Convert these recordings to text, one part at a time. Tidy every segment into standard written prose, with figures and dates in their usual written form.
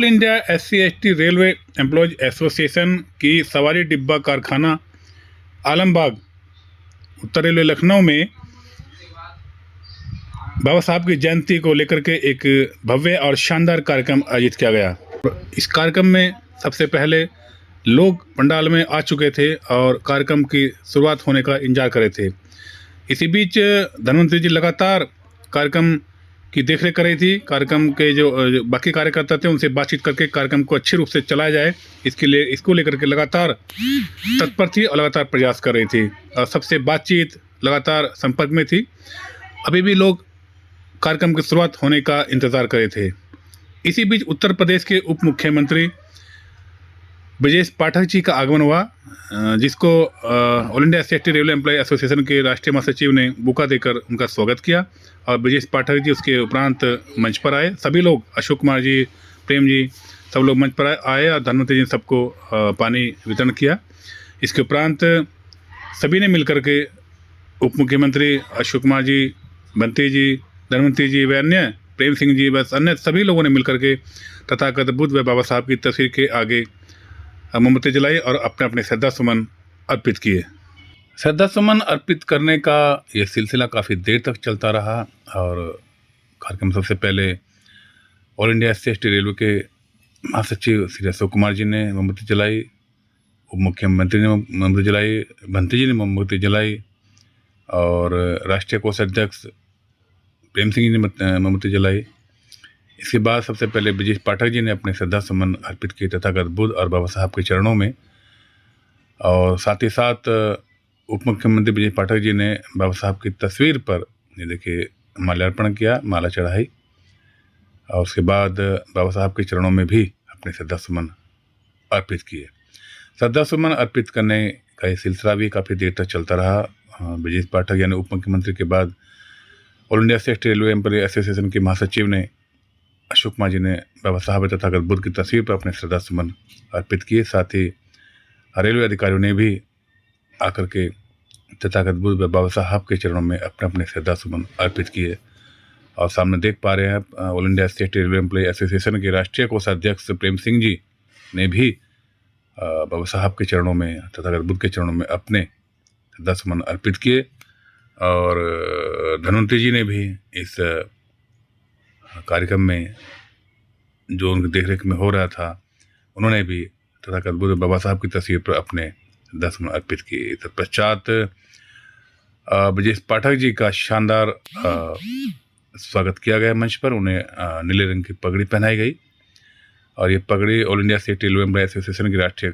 India SC/ST railway employees association की सवारी डिब्बा कारखाना आलमबाग उत्तर रेलवे लखनऊ में बाबा साहब की जयंती को लेकर के एक भव्य और शानदार कार्यक्रम आयोजित किया गया। इस कार्यक्रम में सबसे पहले लोग पंडाल में आ चुके थे और कार्यक्रम की शुरुआत होने का इंतजार कर रहे थे। इसी बीच धन्वंतरी जी लगातार कार्यक्रम की देखरेख कर रही थी। कार्यक्रम के जो बाकी कार्यकर्ता थे उनसे बातचीत करके कार्यक्रम को अच्छे रूप से चलाया जाए इसको लेकर के लगातार तत्पर थी और लगातार प्रयास कर रही थी और सबसे बातचीत लगातार संपर्क में थी। अभी भी लोग कार्यक्रम की शुरुआत होने का इंतज़ार कर रहे थे। इसी बीच उत्तर प्रदेश के उप मुख्यमंत्री ब्रजेश पाठक जी का आगमन हुआ, जिसको All India SC/ST Railway employ association के राष्ट्रीय महासचिव ने बुका देकर उनका स्वागत किया और ब्रजेश पाठक जी उसके उपरांत मंच पर आए। सभी लोग, अशोक कुमार जी, प्रेम जी, सब लोग मंच पर आए और धन्वंतरी जी ने सबको पानी वितरण किया। इसके उपरांत सभी ने मिलकर के उप मुख्यमंत्री अशोक कुमार जी, बंटी जी, धन्वंतरी जी व अन्य, प्रेम सिंह जी, बस अन्य सभी लोगों ने मिलकर के तथागत बुद्ध व बाबा साहब की तस्वीर के आगे मोमबत्ती जलाई और अपने अपने श्रद्धा सुमन अर्पित किए। श्रद्धा सुमन अर्पित करने का ये सिलसिला काफ़ी देर तक चलता रहा और कार्यक्रम सबसे पहले ऑल इंडिया SC/ST रेलवे के महासचिव श्री अशोक कुमार जी ने मोमबत्ती जलाई, उप मुख्यमंत्री ने मोमबत्ती जलाई, बंटी जी ने मोमबत्ती जलाई और राष्ट्रीय कोषाध्यक्ष प्रेम सिंह जी ने मोमबत्ती जलाई। इसके बाद सबसे पहले ब्रजेश पाठक जी ने अपने श्रद्धा सुमन अर्पित किए तथागत बुद्ध और बाबा साहब के चरणों में, और साथ ही साथ उप मुख्यमंत्री ब्रजेश पाठक जी ने बाबा साहब की तस्वीर पर ये देखिए माल्यार्पण किया, माला चढ़ाई और उसके बाद बाबा साहब के चरणों में भी अपने श्रद्धा सुमन अर्पित किए। श्रद्धा सुमन अर्पित करने का ये सिलसिला भी काफ़ी देर तक चलता रहा। ब्रजेश पाठक यानी उप मुख्यमंत्री के बाद All India SC/ST Railway employ association के महासचिव ने अशोक कुमार जी ने बाबा साहब तथागत बुद्ध की तस्वीर पर अपने श्रद्धा सुमन अर्पित किए। साथ ही रेलवे अधिकारियों ने भी आकर के तथागत बुद्ध व बाबा साहब के चरणों में अपने अपने श्रद्धा सुमन अर्पित किए। और सामने देख पा रहे हैं All India SC/ST Railway employ association के राष्ट्रीय कोषाध्यक्ष प्रेम सिंह जी ने भी बाबा साहब के चरणों में, तथागत बुद्ध के चरणों में अपने श्रद्धा सुमन अर्पित किए और धन्वंतरी जी ने भी इस कार्यक्रम में जो उनकी देखरेख में हो रहा था, उन्होंने भी तथागत बुद्ध बाबा साहब की तस्वीर पर अपने श्रद्धा सुमन अर्पित किए। तत्पश्चात ब्रजेश पाठक जी का शानदार स्वागत किया गया मंच पर। उन्हें नीले रंग की पगड़ी पहनाई गई और ये पगड़ी All India SC/ST Railway employ association के राष्ट्रीय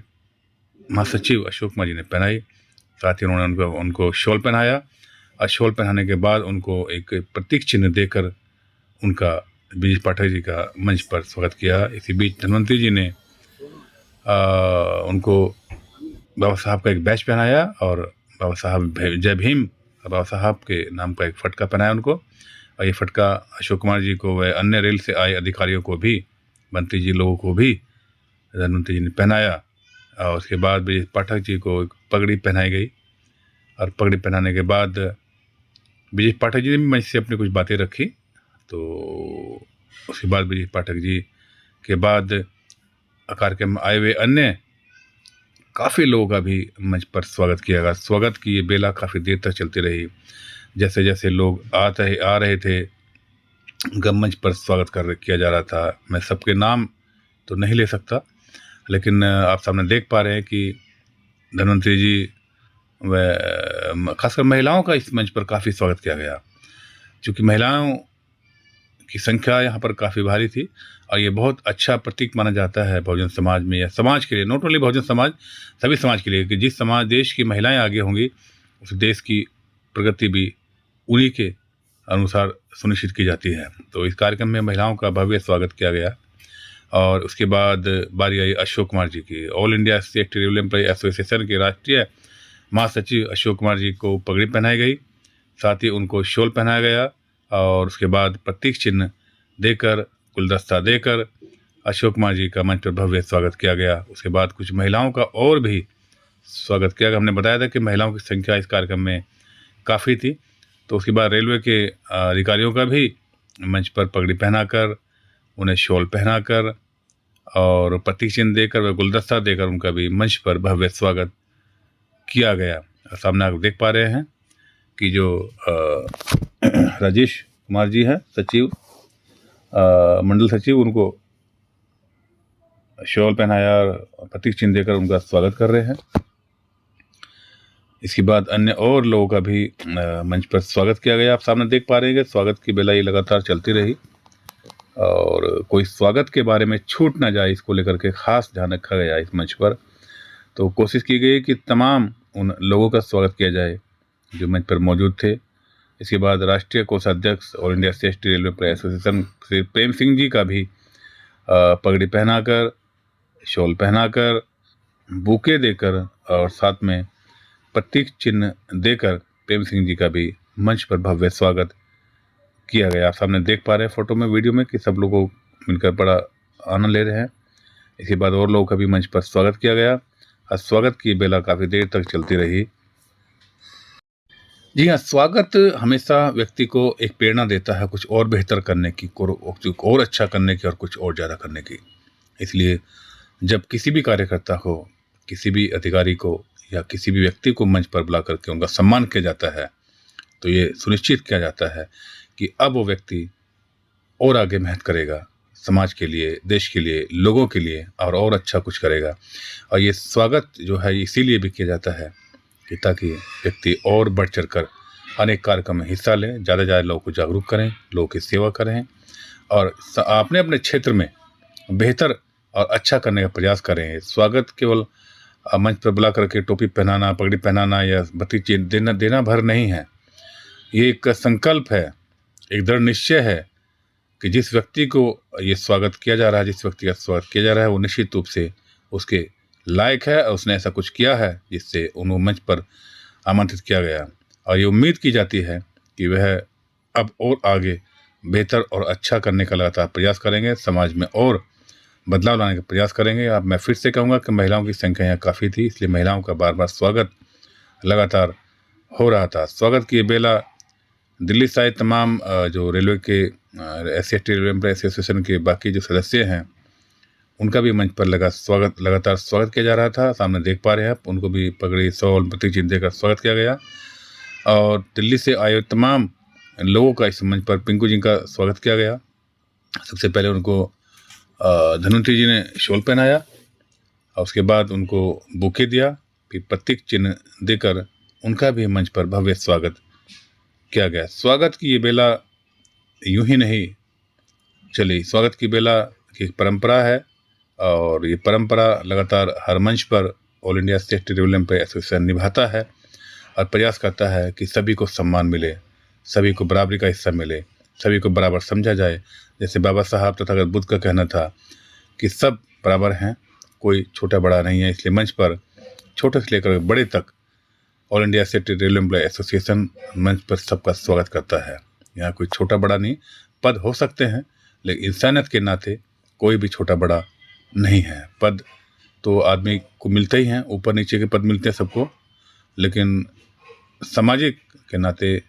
महासचिव अशोक कुमार जी ने पहनाई। साथ ही उन्होंने उनको शॉल पहनाया और शॉल पहनाने के बाद उनको एक प्रतीक चिन्ह देकर उनका ब्रजेश पाठक जी का मंच पर स्वागत किया। इसी बीच धन्वंतरी जी ने उनको बाबा साहब का एक बैच पहनाया और बाबा साहब जय भीम, बाबा साहब के नाम का एक फटका पहनाया उनको, और ये फटका अशोक कुमार जी को व अन्य रेल से आए अधिकारियों को भी, बंटी जी लोगों को भी धन्वंतरी जी ने पहनाया। और उसके बाद ब्रजेश पाठक जी को एक पगड़ी पहनाई गई और पगड़ी पहनाने के बाद ब्रजेश पाठक जी ने भी मंच से अपनी कुछ बातें रखी। तो उसके बाद ब्रजेश पाठक जी के बाद कार्यक्रम में आए हुए अन्य काफ़ी लोगों का भी मंच पर स्वागत किया गया। स्वागत की ये बेला काफ़ी देर तक चलती रही। जैसे जैसे लोग आ रहे थे उनका मंच पर स्वागत किया जा रहा था। मैं सबके नाम तो नहीं ले सकता, लेकिन आप सामने देख पा रहे हैं कि धन्वंतरी जी व खासकर महिलाओं का इस मंच पर काफ़ी स्वागत किया गया, क्योंकि महिलाओं की संख्या यहाँ पर काफ़ी भारी थी और ये बहुत अच्छा प्रतीक माना जाता है बहुजन समाज में या समाज के लिए, नॉट ओनली बहुजन समाज, सभी समाज के लिए, कि जिस समाज देश की महिलाएं आगे होंगी उस देश की प्रगति भी उन्हीं के अनुसार सुनिश्चित की जाती है। तो इस कार्यक्रम में महिलाओं का भव्य स्वागत किया गया और उसके बाद बारी आई अशोक कुमार जी की। All India SC/ST Railway employ association के राष्ट्रीय महासचिव अशोक कुमार जी को पगड़ी पहनाई गई, साथ ही उनको शॉल पहनाया गया और उसके बाद प्रतीक चिन्ह देकर, गुलदस्ता देकर अशोक कुमार जी का मंच पर भव्य स्वागत किया गया। उसके बाद कुछ महिलाओं का और भी स्वागत किया गया। हमने बताया था कि महिलाओं की संख्या इस कार्यक्रम में काफ़ी थी। तो उसके बाद रेलवे के अधिकारियों का भी मंच पर पगड़ी पहनाकर, उन्हें शॉल पहनाकर और प्रतीक चिन्ह देकर व गुलदस्ता देकर उनका भी मंच पर भव्य स्वागत किया गया। सामने आप देख पा रहे हैं कि जो राजेश कुमार जी हैं सचिव, मंडल सचिव, उनको शॉल पहनाया और प्रतीक चिन्ह देकर उनका स्वागत कर रहे हैं। इसके बाद अन्य और लोगों का भी मंच पर स्वागत किया गया। आप सामने देख पा रहे हैं कि स्वागत की बेला ये लगातार चलती रही और कोई स्वागत के बारे में छूट ना जाए, इसको लेकर के खास ध्यान रखा गया इस मंच पर। तो कोशिश की गई कि तमाम उन लोगों का स्वागत किया जाए जो मंच पर मौजूद थे। इसके बाद राष्ट्रीय कोषाध्यक्ष all India CST railway employ association Shri Prem Singh ji का भी पगड़ी पहनाकर, शॉल पहनाकर, बुके देकर और साथ में प्रतीक चिन्ह देकर प्रेम सिंह जी का भी मंच पर भव्य स्वागत किया गया। आप सामने देख पा रहे हैं फोटो में, वीडियो में, कि सब लोगों मिलकर बड़ा आनंद ले रहे हैं। इसके बाद और लोगों का भी मंच पर स्वागत किया गया और स्वागत की बेला काफ़ी देर तक चलती रही। जी हाँ, स्वागत हमेशा व्यक्ति को एक प्रेरणा देता है कुछ और बेहतर करने की, और अच्छा करने की और कुछ और ज़्यादा करने की। इसलिए जब किसी भी कार्यकर्ता को, किसी भी अधिकारी को या किसी भी व्यक्ति को मंच पर बुला करके उनका सम्मान किया जाता है तो ये सुनिश्चित किया जाता है कि अब वो व्यक्ति और आगे मेहनत करेगा, समाज के लिए, देश के लिए, लोगों के लिए और अच्छा कुछ करेगा। और ये स्वागत जो है इसीलिए भी किया जाता है कि ताकि व्यक्ति और बढ़ चढ़ कर अनेक कार्यक्रम में हिस्सा लें, ज़्यादा से ज़्यादा लोगों को जागरूक करें, लोगों की सेवा करें और अपने अपने क्षेत्र में बेहतर और अच्छा करने का प्रयास करें। स्वागत केवल मंच पर बुला करके टोपी पहनाना, पगड़ी पहनाना या प्रतीक चिन्ह देना भर नहीं है। ये एक संकल्प है, एक दृढ़ निश्चय है कि जिस व्यक्ति को ये स्वागत किया जा रहा है, जिस व्यक्ति का स्वागत किया जा रहा है, वो निश्चित रूप से उसके लायक है और उसने ऐसा कुछ किया है जिससे उन्हें मंच पर आमंत्रित किया गया। और ये उम्मीद की जाती है कि वह अब और आगे बेहतर और अच्छा करने का लगातार प्रयास करेंगे, समाज में और बदलाव लाने का प्रयास करेंगे। अब मैं फिर से कहूँगा कि महिलाओं की संख्या यहाँ काफ़ी थी, इसलिए महिलाओं का बार बार स्वागत लगातार हो रहा था। स्वागत की बेला दिल्ली से आए तमाम जो रेलवे के सीएसटी रेलवे एम्प्लॉय एसोसिएशन के बाकी जो सदस्य हैं उनका भी मंच पर लगातार स्वागत किया जा रहा था। सामने देख पा रहे हैं आप, उनको भी पगड़ी, शॉल, प्रतीक चिन्ह देकर स्वागत किया गया। और दिल्ली से आए तमाम लोगों का इस मंच पर पिंकू जी का स्वागत किया गया। सबसे पहले उनको धनवंतरी जी ने शॉल पहनाया और उसके बाद उनको बुके दिया, फिर प्रतीक चिन्ह देकर उनका भी मंच पर भव्य स्वागत किया गया। स्वागत की ये बेला यूं ही नहीं चली, स्वागत की बेला की परंपरा है और ये परंपरा लगातार हर मंच पर All India CST railway employ Association निभाता है और प्रयास करता है कि सभी को सम्मान मिले, सभी को बराबरी का हिस्सा मिले, सभी को बराबर समझा जाए। जैसे बाबा साहब तथागत बुद्ध का कहना था कि सब बराबर हैं, कोई छोटा बड़ा नहीं है। इसलिए मंच पर छोटे से लेकर बड़े तक All India CST railway employ Association मंच पर सबका स्वागत करता है। यहाँ कोई छोटा बड़ा नहीं, पद हो सकते हैं लेकिन इंसानियत के नाते कोई भी छोटा बड़ा नहीं है। पद तो आदमी को मिलते ही हैं, ऊपर नीचे के पद मिलते हैं सबको, लेकिन सामाजिक के नाते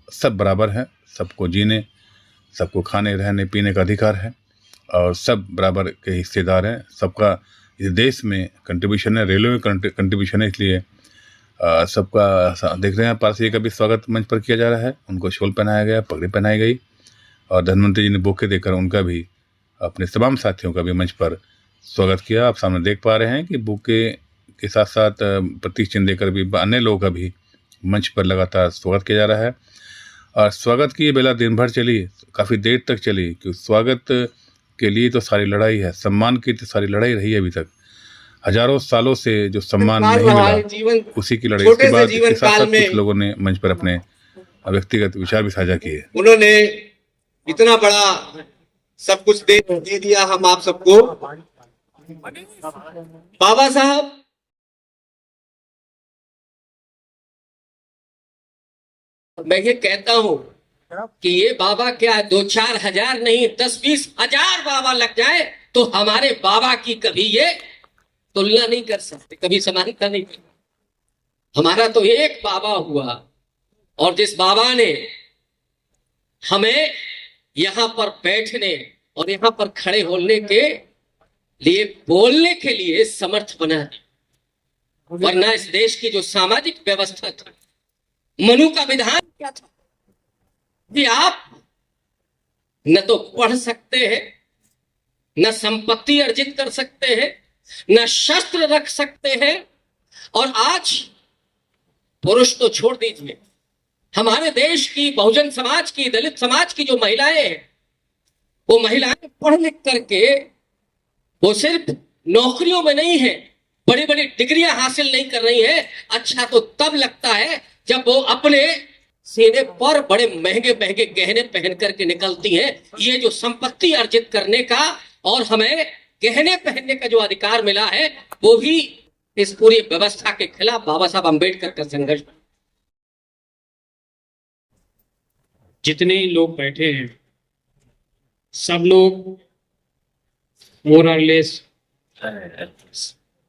सब बराबर हैं। सबको जीने, सबको खाने, रहने, पीने का अधिकार है और सब बराबर के हिस्सेदार हैं। सबका इस देश में कंट्रीब्यूशन है, रेलवे में कंट्रीब्यूशन है, इसलिए सबका देख रहे हैं। पारसी का भी स्वागत मंच पर किया जा रहा है, उनको शॉल पहनाया गया, पगड़ी पहनाई गई और धनवंतरी जी ने बुके देकर उनका भी, अपने तमाम साथियों का भी मंच पर स्वागत किया। आप सामने देख पा रहे हैं कि बुके के साथ साथ प्रतीक चिन्ह देकर भी अन्य लोगों का भी मंच पर लगातार स्वागत किया जा रहा है। और स्वागत की ये बेला दिन भर चली, काफ़ी देर तक चली, क्योंकि स्वागत के लिए तो सारी लड़ाई है, सम्मान की तो सारी लड़ाई रही है। अभी तक हजारों सालों से जो सम्मान नहीं मिला, उसी की लड़ाई। इसके बाद इसके साथ साथ कुछ लोगों ने मंच पर अपने व्यक्तिगत विचार भी साझा किए। उन्होंने इतना बड़ा सब कुछ दे दिया हम आप सबको। बाबा साहब मैं ये कहता हूं कि ये बाबा क्या 2-4 हजार नहीं 10-20 हजार बाबा लग जाए तो हमारे बाबा की कभी ये तुलना नहीं कर सकते, कभी समानता नहीं कर। हमारा तो एक बाबा हुआ और जिस बाबा ने हमें यहां पर बैठने और यहाँ पर खड़े होने के लिए, बोलने के लिए समर्थ बना। वरना इस देश की जो सामाजिक व्यवस्था थी, मनु का विधान क्या था कि आप न तो पढ़ सकते हैं, न संपत्ति अर्जित कर सकते हैं, न शस्त्र रख सकते हैं। और आज पुरुष तो छोड़ दीजिए, हमारे देश की बहुजन समाज की, दलित समाज की जो महिलाएं हैं, वो महिलाएं पढ़ लिख करके वो सिर्फ नौकरियों में नहीं है, बड़ी बड़ी डिग्रियां हासिल नहीं कर रही है। अच्छा तो तब लगता है जब वो अपने सीने पर बड़े महंगे महंगे गहने पहन करके निकलती हैं। ये जो संपत्ति अर्जित करने का और हमें गहने पहनने का जो अधिकार मिला है, वो भी इस पूरी व्यवस्था के खिलाफ बाबा साहब अम्बेडकर का संघर्ष। जितने लोग बैठे हैं सब लोग मोर और लेस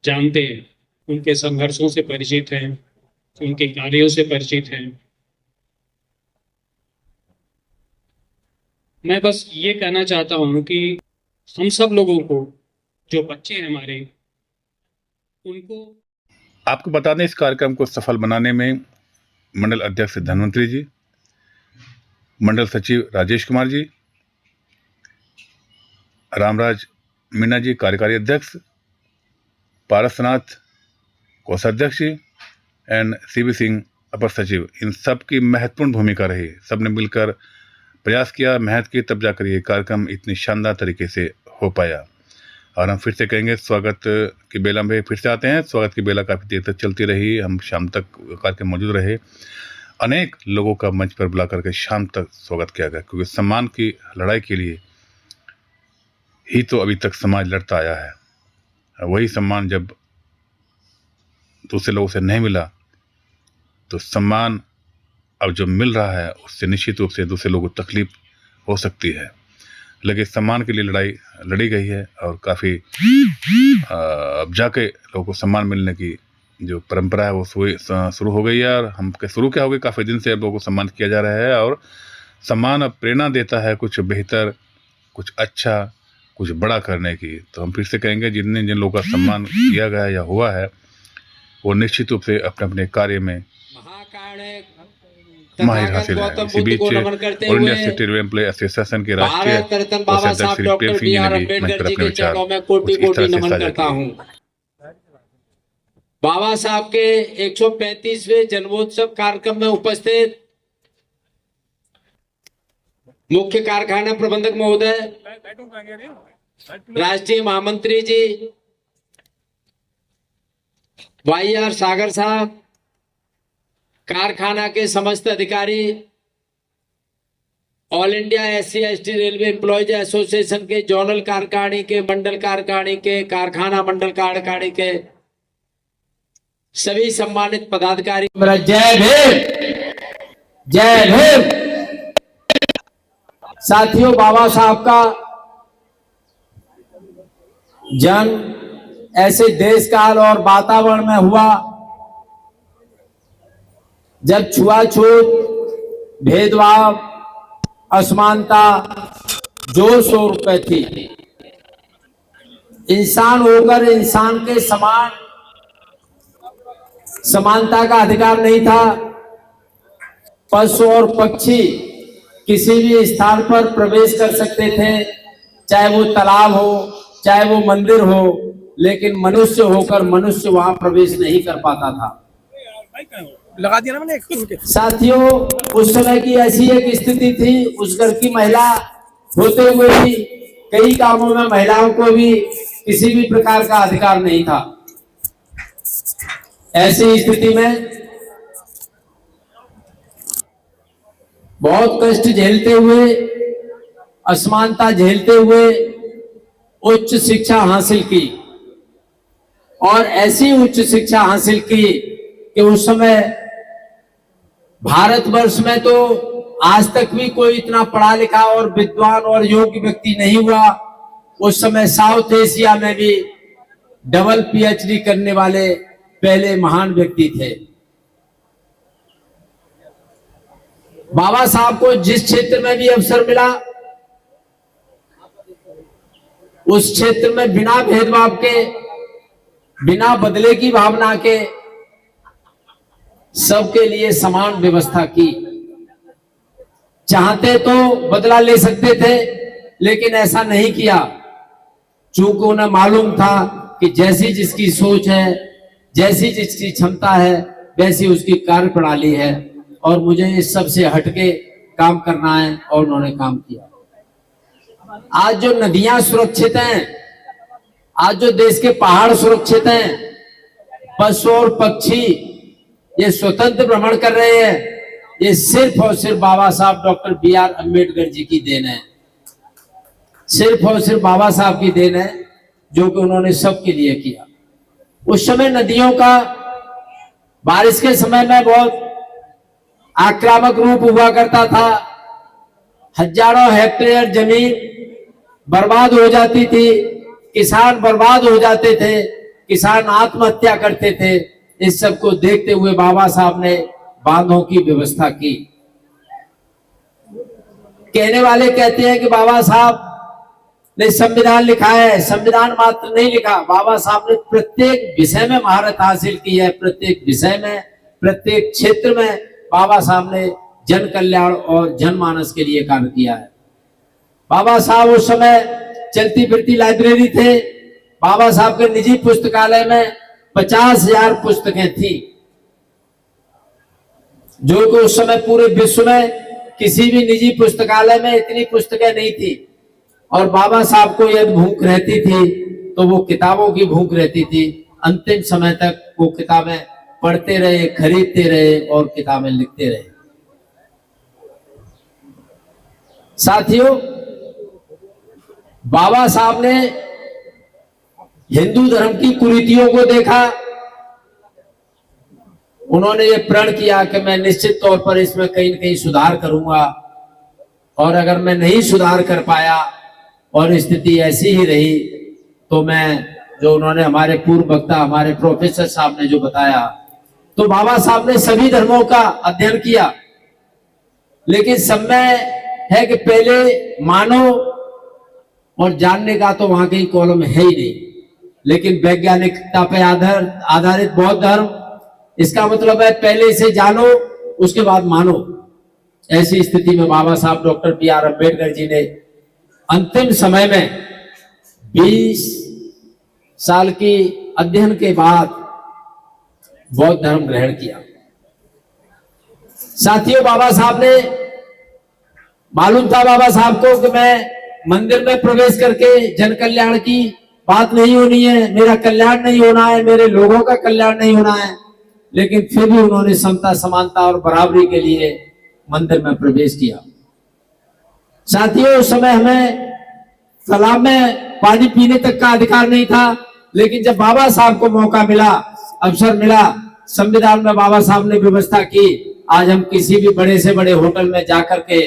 जानते हैं, उनके संघर्षों से परिचित हैं, उनके कार्यों से परिचित हैं। मैं बस ये कहना चाहता हूँ कि हम सब लोगों को, जो बच्चे हैं हमारे, उनको आपको बता दें, इस कार्यक्रम को सफल बनाने में मंडल अध्यक्ष धन्वंतरी जी, मंडल सचिव राजेश कुमार जी, रामराज मीना जी कार्यकारी अध्यक्ष, पारसनाथ कोषाध्यक्ष जी एंड सीबी सिंह अपर सचिव, इन सब की महत्वपूर्ण भूमिका रही। सब ने मिलकर प्रयास किया, मेहनत की, तब जाकर ये कार्यक्रम इतनी शानदार तरीके से हो पाया। और हम फिर से कहेंगे, स्वागत की बेला में फिर से आते हैं। स्वागत की बेला काफ़ी देर तक चलती रही, हम शाम तक कार्यक्रम मौजूद रहे। अनेक लोगों का मंच पर बुला करके शाम तक स्वागत किया गया, क्योंकि सम्मान की लड़ाई के लिए ही तो अभी तक समाज लड़ता आया है। वही सम्मान जब दूसरे लोगों से नहीं मिला, तो सम्मान अब जो मिल रहा है उससे निश्चित रूप से दूसरे लोगों को तकलीफ हो सकती है। लेकिन सम्मान के लिए लड़ाई लड़ी गई है और काफ़ी अब जाके लोगों को सम्मान मिलने की जो परंपरा है वो शुरू हो गई है। और हम शुरू क्या हो गई, काफ़ी दिन से लोगों को सम्मान किया जा रहा है। और सम्मान अब प्रेरणा देता है कुछ बेहतर, कुछ अच्छा, कुछ बड़ा करने की। तो हम फिर से कहेंगे, जिन लोगों का सम्मान किया गया या हुआ है, वो निश्चित रूप से अपने अपने कार्य में माहिर हासिल है। इसी बीच all India city employ association के राष्ट्रीय कोषाध्यक्ष श्री प्रेम सिंह जी ने भी मंच पर अपने विचार कुछ इस तरह से साझा किए। बाबा साहब के 135वें जन्मोत्सव कार्यक्रम में उपस्थित मुख्य कारखाना प्रबंधक महोदय, राष्ट्रीय महामंत्री जी YR सागर साहब, कारखाना के समस्त अधिकारी, all India SC/ST railway employees association के जोनल कार्यकारिणी के, मंडल कार्यकारिणी के, कारखाना मंडल कार्यकारिणी के सभी सम्मानित पदाधिकारी, जय भीम, जय भीम। साथियों, बाबा साहब का जन्म ऐसे देश काल और वातावरण में हुआ जब छुआछूत, भेदभाव, असमानता जोर शोर पे थी। इंसान होकर इंसान के समान समानता का अधिकार नहीं था। पशु और पक्षी किसी भी स्थान पर प्रवेश कर सकते थे, चाहे वो तालाब हो, चाहे वो मंदिर हो, लेकिन मनुष्य होकर मनुष्य वहां प्रवेश नहीं कर पाता था। लगा दिया ना मैंने। साथियों, उस समय की ऐसी एक स्थिति थी, उस घर की महिला होते हुए भी कई कामों में महिलाओं को भी किसी भी प्रकार का अधिकार नहीं था। ऐसी स्थिति में बहुत कष्ट झेलते हुए, असमानता झेलते हुए उच्च शिक्षा हासिल की। और ऐसी उच्च शिक्षा हासिल की कि उस समय भारतवर्ष में तो आज तक भी कोई इतना पढ़ा लिखा और विद्वान और योग्य व्यक्ति नहीं हुआ। उस समय साउथ एशिया में भी डबल PhD करने वाले पहले महान व्यक्ति थे। बाबा साहब को जिस क्षेत्र में भी अवसर मिला, उस क्षेत्र में बिना भेदभाव के, बिना बदले की भावना के सबके लिए समान व्यवस्था की। चाहते तो बदला ले सकते थे, लेकिन ऐसा नहीं किया, चूंकि उन्हें मालूम था कि जैसी जिसकी सोच है, जैसी जिसकी क्षमता है, वैसी उसकी कार्य प्रणाली है, और मुझे इस सब से हटके काम करना है, और उन्होंने काम किया। आज जो नदियां सुरक्षित हैं, आज जो देश के पहाड़ सुरक्षित हैं, पशु और पक्षी ये स्वतंत्र भ्रमण कर रहे हैं, ये सिर्फ और सिर्फ बाबा साहब डॉक्टर BR अम्बेडकर जी की देन है। सिर्फ और सिर्फ बाबा साहब की देन है, जो कि उन्होंने सबके लिए किया। उस समय नदियों का बारिश के समय में बहुत आक्रामक रूप हुआ करता था। हजारों हेक्टेयर जमीन बर्बाद हो जाती थी, किसान बर्बाद हो जाते थे, किसान आत्महत्या करते थे। इस सब को देखते हुए बाबा साहब ने बांधों की व्यवस्था की। कहने वाले कहते हैं कि बाबा साहब ने संविधान लिखा है, संविधान मात्र नहीं लिखा, बाबा साहब ने प्रत्येक विषय में महारत हासिल की है। प्रत्येक विषय में, प्रत्येक क्षेत्र में बाबा साहब ने जन कल्याण और जनमानस के लिए कार्य किया है। बाबा साहब उस समय चलती फिरती लाइब्रेरी थे। बाबा साहब के निजी पुस्तकालय में 50,000 पुस्तकें थी, जो कि उस समय पूरे विश्व में किसी भी निजी पुस्तकालय में इतनी पुस्तकें नहीं थी। और बाबा साहब को यदि भूख रहती थी तो वो किताबों की भूख रहती थी। अंतिम समय तक वो किताबें पढ़ते रहे, खरीदते रहे और किताबें लिखते रहे। साथियों, बाबा साहब ने हिंदू धर्म की कुरीतियों को देखा। उन्होंने ये प्रण किया कि मैं निश्चित तौर पर इसमें कहीं न कहीं सुधार करूंगा, और अगर मैं नहीं सुधार कर पाया और स्थिति ऐसी ही रही तो मैं, जो उन्होंने हमारे पूर्व वक्ता हमारे प्रोफेसर साहब ने जो बताया, तो बाबा साहब ने सभी धर्मों का अध्ययन किया। लेकिन समय है कि पहले मानो और जानने का तो वहां कहीं कॉलम है ही नहीं, लेकिन वैज्ञानिकता पे आधारित बौद्ध धर्म, इसका मतलब है पहले इसे जानो उसके बाद मानो। ऐसी स्थिति में बाबा साहब डॉक्टर BR अम्बेडकर जी ने अंतिम समय में 20 साल की अध्ययन के बाद बौद्ध धर्म ग्रहण किया। साथियों, बाबा साहब ने, मालूम था बाबा साहब को कि मैं मंदिर में प्रवेश करके जन कल्याण की बात नहीं होनी है, मेरा कल्याण नहीं होना है, मेरे लोगों का कल्याण नहीं होना है, लेकिन फिर भी उन्होंने समता, समानता और बराबरी के लिए मंदिर में प्रवेश किया। साथियों, उस समय हमें तालाब में पानी पीने तक का अधिकार नहीं था, लेकिन जब बाबा साहब को मौका मिला, अवसर मिला, संविधान में बाबा साहब ने व्यवस्था की, आज हम किसी भी बड़े से बड़े होटल में जाकर के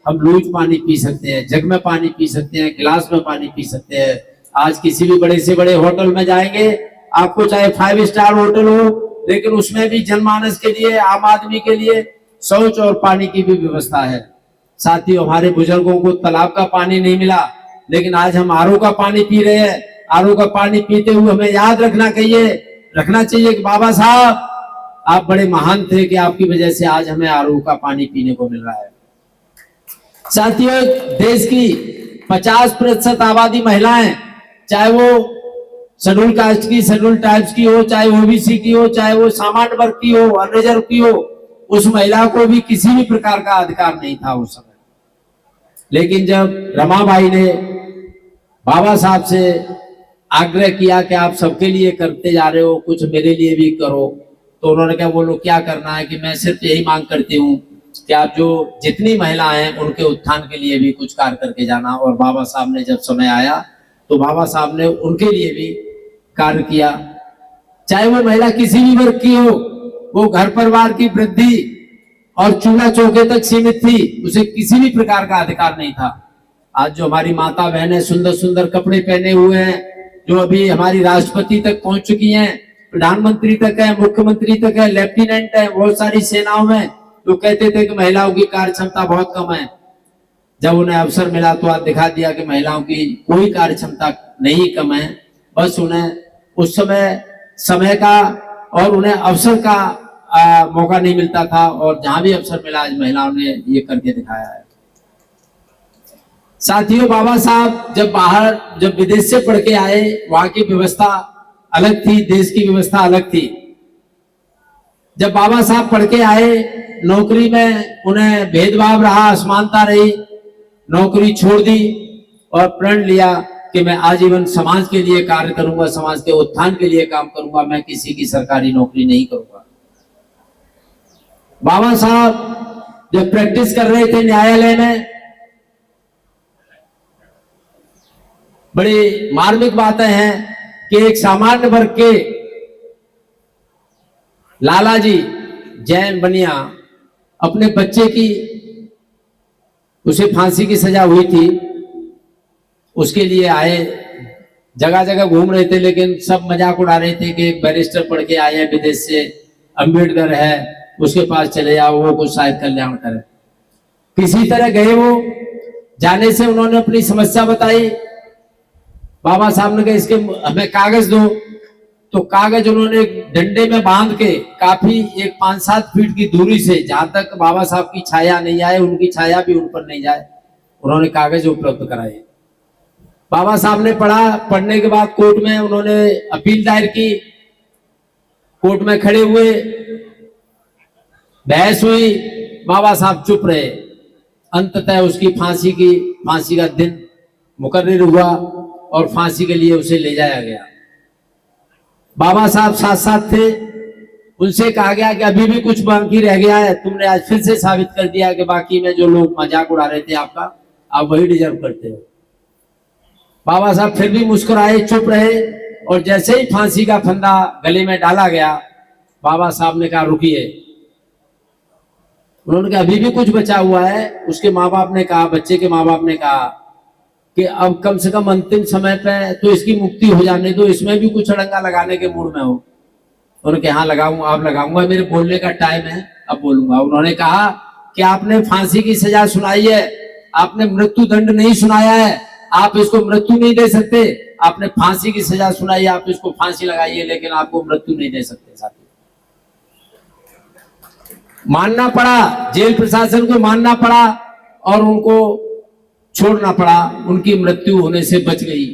हम लूज पानी पी सकते हैं, जग में पानी पी सकते हैं, गिलास में पानी पी सकते हैं। आज किसी भी बड़े से बड़े होटल में जाएंगे, आपको चाहे 5 स्टार होटल हो, लेकिन उसमें भी जनमानस के लिए, आम आदमी के लिए शौच और पानी की भी व्यवस्था है। साथियों, हमारे बुजुर्गों को तालाब का पानी नहीं मिला, लेकिन आज हम RO का पानी पी रहे हैं। RO का पानी पीते हुए हमें याद रखना चाहिए कि बाबा साहब आप बड़े महान थे कि आपकी वजह से आज हमें RO का पानी पीने को मिल रहा है। साथियों, देश की 50% आबादी महिलाएं, चाहे वो शेड्यूल कास्ट की, शेड्यूल ट्राइब्स की हो, चाहे OBC की हो, चाहे वो सामान्य वर्ग की हो, अनरिजर्व की हो, उस महिला को भी किसी भी प्रकार का अधिकार नहीं था उस समय। लेकिन जब रमाबाई ने बाबा साहब से आग्रह किया कि आप सबके लिए करते जा रहे हो, कुछ मेरे लिए भी करो, तो उन्होंने कहा बोलो क्या करना है, कि मैं सिर्फ यही मांग करती हूँ कि आप जो जितनी महिलाएं हैं उनके उत्थान के लिए भी कुछ कार्य करके जाना। और बाबा साहब ने जब समय आया तो बाबा साहब ने उनके लिए भी कार्य किया। चाहे वो महिला किसी भी वर्ग की हो, वो घर परिवार की वृद्धि और चूल्हा चौके तक सीमित थी, उसे किसी भी प्रकार का अधिकार नहीं था। आज जो हमारी माता बहनें सुंदर सुंदर कपड़े पहने हुए हैं, जो अभी हमारी राष्ट्रपति तक पहुंच चुकी हैं, प्रधानमंत्री तक है, मुख्यमंत्री तक है, लेफ्टिनेंट है, बहुत सारी सेनाओं में, तो कहते थे कि महिलाओं की कार्य क्षमता बहुत कम है। जब उन्हें अवसर मिला तो आज दिखा दिया कि महिलाओं की कोई कार्य क्षमता नहीं कम है, बस उन्हें उस समय का और उन्हें अवसर का मौका नहीं मिलता था, और जहां भी अवसर मिला आज महिलाओं ने ये करके दिखाया है। साथियों, बाबा साहब जब विदेश से पढ़ के आए, वहां की व्यवस्था अलग थी, देश की व्यवस्था अलग थी। जब बाबा साहब पढ़ के आए, नौकरी में उन्हें भेदभाव रहा, असमानता रही, नौकरी छोड़ दी और प्रण लिया कि मैं आजीवन समाज के लिए कार्य करूंगा, समाज के उत्थान के लिए काम करूंगा, मैं किसी की सरकारी नौकरी नहीं करूंगा। बाबा साहब जब प्रैक्टिस कर रहे थे न्यायालय में, बड़ी मार्मिक बातें हैं कि एक सामान्य वर्ग के लालाजी जैन बनिया अपने बच्चे की, उसे फांसी की सजा हुई थी, उसके लिए आए, जगह जगह घूम रहे थे, लेकिन सब मजाक उड़ा रहे थे कि एक बैरिस्टर पढ़ के आए हैं विदेश से, अंबेडकर है, उसके पास चले जाओ, वो कुछ शायद कल्याण करे। किसी तरह गए वो, जाने से उन्होंने अपनी समस्या बताई। बाबा साहब ने कहा इसके हमें कागज दो, तो कागज उन्होंने डंडे में बांध के काफी एक 5-7 फीट की दूरी से, जहां तक बाबा साहब की छाया नहीं आए, उनकी छाया भी उन पर नहीं जाए, उन्होंने कागज उपलब्ध कराए। बाबा साहब ने पढ़ा, पढ़ने के बाद कोर्ट में उन्होंने अपील दायर की, कोर्ट में खड़े हुए, बहस हुई, बाबा साहब चुप रहे। अंततः उसकी फांसी का दिन मुकर्रर हुआ और फांसी के लिए उसे ले जाया गया। बाबा साहब साथ साथ थे, उनसे कहा गया कि अभी भी कुछ बाकी रह गया है, तुमने आज फिर से साबित कर दिया कि बाकी में जो लोग मजाक उड़ा रहे थे आपका, आप वही डिजर्व करते हो। बाबा साहब फिर भी मुस्कुराए, चुप रहे, और जैसे ही फांसी का फंदा गले में डाला गया, बाबा साहब ने कहा रुकिए। उन्होंने कहा अभी भी कुछ बचा हुआ है। उसके माँ बाप ने कहा, बच्चे के माँ बाप ने कहा कि अब कम से कम अंतिम समय पे तो इसकी मुक्ति हो जाने दो, इसमें भी कुछ अड़ंगा लगाने के मूड में हो। उन्होंने कहा हाँ लगाऊंगा, आप लगाऊंगा, मेरे बोलने का टाइम है, अब बोलूंगा। उन्होंने कहा कि आपने फांसी की सजा सुनाई है, आपने मृत्यु दंड नहीं सुनाया है, आप इसको मृत्यु नहीं दे सकते। आपने फांसी की सजा सुनाई, आप इसको फांसी लगाइए, लेकिन आपको मृत्यु नहीं दे सकते। साथी, मानना पड़ा, जेल प्रशासन को मानना पड़ा और उनको छोड़ना पड़ा, उनकी मृत्यु होने से बच गई।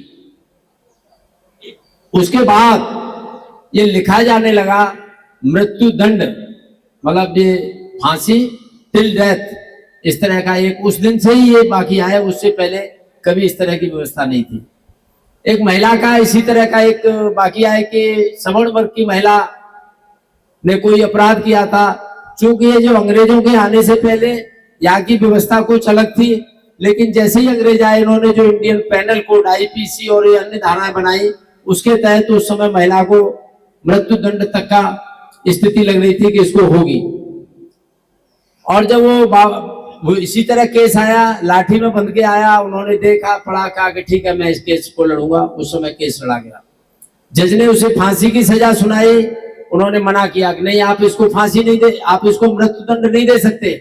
उसके बाद ये लिखा जाने लगा मृत्यु दंड, मतलब ये फांसी टिल डेथ, इस तरह का एक उस दिन से ही ये बाकी आया, उससे पहले कभी इस तरह की व्यवस्था नहीं थी। एक महिला का इसी तरह का एक बाकी है कि सवर्ण वर्ग की महिला ने कोई अपराध किया था। चूंकि ये जो अंग्रेजों के आने से पहले यहाँ की व्यवस्था कुछ अलग थी, लेकिन जैसे ही अंग्रेज आए, इन्होंने जो इंडियन पेनल कोड आईपीसी और ये अन्य धाराएं बनाई, उसके तहत उस समय महिला को मृत्यु दंड तक का स्थिति लग रही थी कि इसको होगी। और जब वो इसी तरह केस आया, लाठी में बंध के आया, उन्होंने देखा, पढ़ा, कहा कि ठीक है मैं इस केस को लड़ूंगा। उस समय केस लड़ा गया, जज ने उसे फांसी की सजा सुनाई। उन्होंने मना किया कि नहीं, आप इसको फांसी नहीं दे, आप इसको मृत्यु दंड नहीं दे सकते।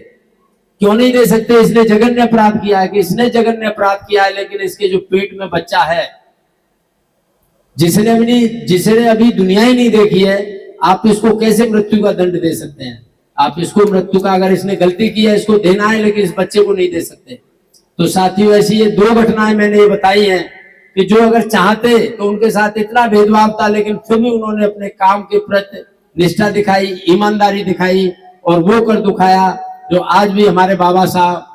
क्यों नहीं दे सकते? इसने जघन्य अपराध किया है। कि इसने जघन्य अपराध किया है, लेकिन इसके जो पेट में बच्चा है, जिसने अभी दुनिया ही नहीं देखी है, आप इसको कैसे मृत्यु का दंड दे सकते हैं? आप इसको मृत्यु का, अगर इसने गलती की है, इसको देना है, लेकिन इस बच्चे को नहीं दे सकते। तो साथियों, ऐसी ये 2 घटनाएं मैंने ये बताई हैं कि जो अगर चाहते तो उनके साथ इतना भेदभाव था, लेकिन फिर भी उन्होंने अपने काम के प्रति निष्ठा दिखाई, ईमानदारी दिखाई और वो कर दिखाया जो आज भी हमारे बाबा साहब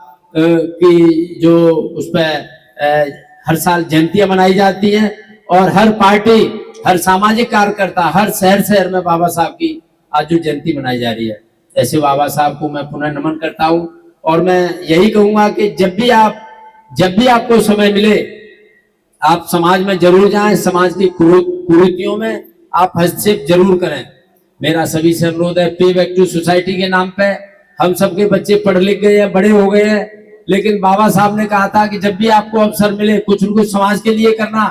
की जो उस पर हर साल जयंतियां मनाई जाती हैं, और हर पार्टी, हर सामाजिक कार्यकर्ता, हर शहर में बाबा साहब की आज जो जयंती मनाई जा रही है। ऐसे बाबा साहब को मैं पुनः नमन करता हूं, और मैं यही कहूंगा कि जब भी आपको समय मिले, आप समाज में जरूर जाएं, समाज की कुरीतियों में आप हस्तक्षेप जरूर करें। मेरा सभी से अनुरोध है, पे बैक टू सोसाइटी के नाम पे हम सबके बच्चे पढ़ लिख गए हैं, बड़े हो गए हैं, लेकिन बाबा साहब ने कहा था कि जब भी आपको अवसर मिले, कुछ न कुछ समाज के लिए करना,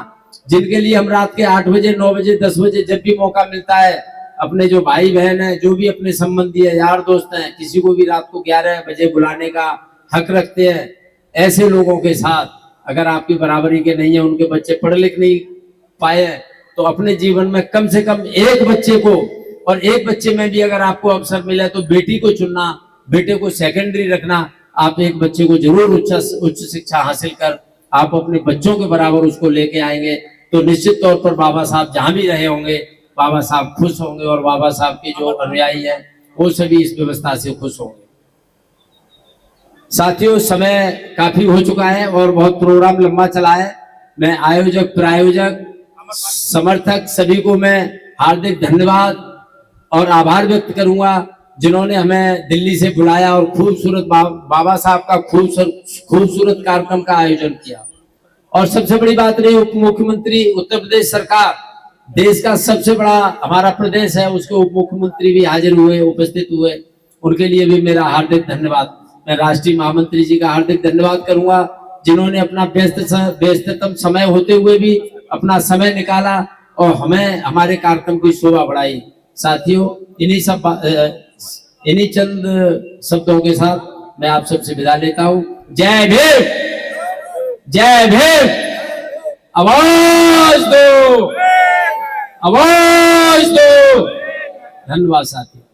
जिनके लिए हम रात के 8 बजे, 9 बजे, 10 बजे जब भी मौका मिलता है, अपने जो भाई बहन है, जो भी अपने संबंधी है, यार दोस्त हैं, किसी को भी रात को 11 बजे बुलाने का हक रखते हैं। ऐसे लोगों के साथ अगर आपकी बराबरी के नहीं है, उनके बच्चे पढ़ लिख नहीं पाए, तो अपने जीवन में कम से कम एक बच्चे को, और एक बच्चे में भी अगर आपको अवसर मिले तो बेटी को चुनना, बेटे को सेकेंडरी रखना। आप एक बच्चे को जरूर उच्च शिक्षा हासिल कर आप अपने बच्चों के बराबर उसको लेके आएंगे तो निश्चित तौर पर बाबा साहब जहां भी रहे होंगे, बाबा साहब खुश होंगे और बाबा साहब के जो अनुयायी हैं वो सभी इस व्यवस्था से खुश होंगे। साथियों, समय काफी हो चुका है और बहुत प्रोग्राम लंबा चला है। मैं आयोजक, प्रायोजक, समर्थक सभी को मैं हार्दिक धन्यवाद और आभार व्यक्त करूंगा जिन्होंने हमें दिल्ली से बुलाया और खूबसूरत बाबा साहब का खूबसूरत कार्यक्रम का आयोजन किया। और सबसे बड़ी बात रही, उप मुख्यमंत्री उत्तर प्रदेश सरकार, देश का सबसे बड़ा हमारा प्रदेश है, उसके उप मुख्यमंत्री भी हाजिर हुए, उपस्थित हुए, उनके लिए भी मेरा हार्दिक धन्यवाद। मैं राष्ट्रीय महामंत्री जी का हार्दिक धन्यवाद करूंगा जिन्होंने अपना व्यस्ततम समय होते हुए भी अपना समय निकाला और हमें हमारे कार्यक्रम की शोभा बढ़ाई। साथियों, इन्हीं चंद शब्दों के साथ मैं आप सबसे विदा लेता हूं। जय भीम, जय भीम, आवाज दो, आवाज दो। धन्यवाद साथियों।